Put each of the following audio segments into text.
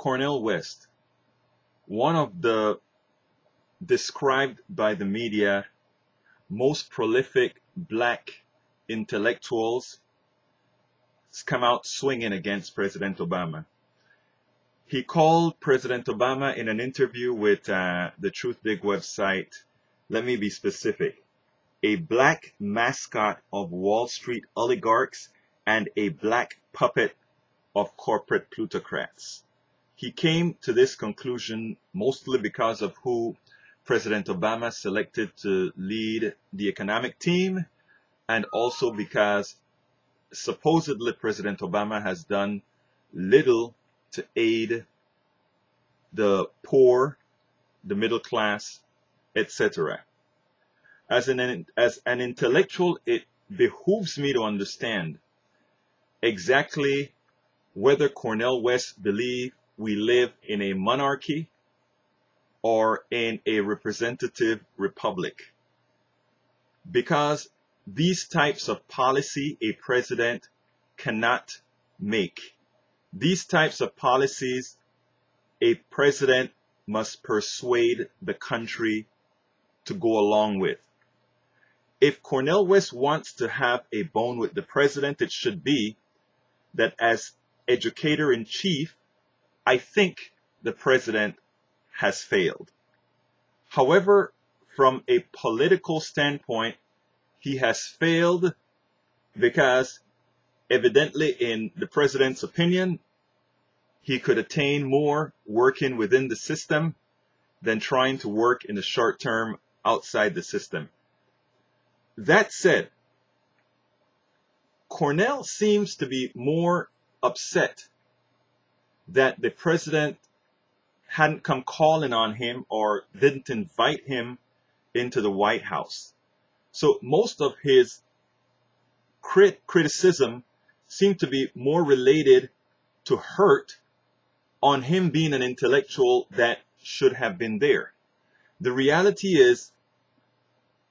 Cornel West, one of the described by the media most prolific black intellectuals, has come out swinging against President Obama. He called President Obama in an interview with the Truth Big website, let me be specific, a black mascot of Wall Street oligarchs and a black puppet of corporate plutocrats. He came to this conclusion mostly because of who President Obama selected to lead the economic team, and also because supposedly President Obama has done little to aid the poor, the middle class, etc. As an intellectual, it behooves me to understand exactly whether Cornel West believes we live in a monarchy or in a representative republic. Because these types of policy a president cannot make. These types of policies a president must persuade the country to go along with. If Cornel West wants to have a bone with the president, it should be that as educator-in-chief, I think the president has failed. However, from a political standpoint, he has failed because evidently in the president's opinion, he could attain more working within the system than trying to work in the short term outside the system. That said, Cornel seems to be more upset that the president hadn't come calling on him or didn't invite him into the White House. So most of his criticism seemed to be more related to hurt on him being an intellectual that should have been there. The reality is,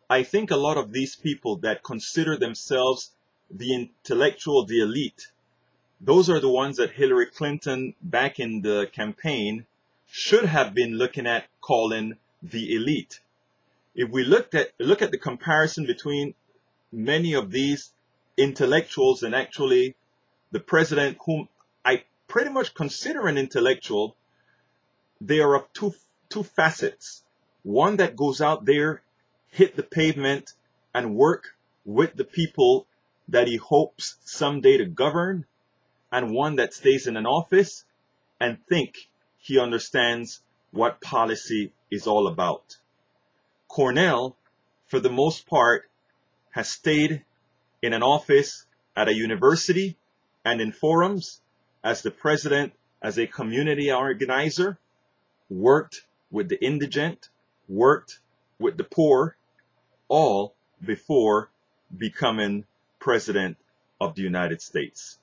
I think a lot of these people that consider themselves the intellectual, the elite, those are the ones that Hillary Clinton back in the campaign should have been looking at calling the elite. If we look at the comparison between many of these intellectuals and actually the president, whom I pretty much consider an intellectual, they are of two facets. One that goes out there, hit the pavement, and work with the people that he hopes someday to govern, and one that stays in an office and think he understands what policy is all about. Cornel, for the most part, has stayed in an office at a university and in forums as the president, as a community organizer, worked with the indigent, worked with the poor, all before becoming president of the United States.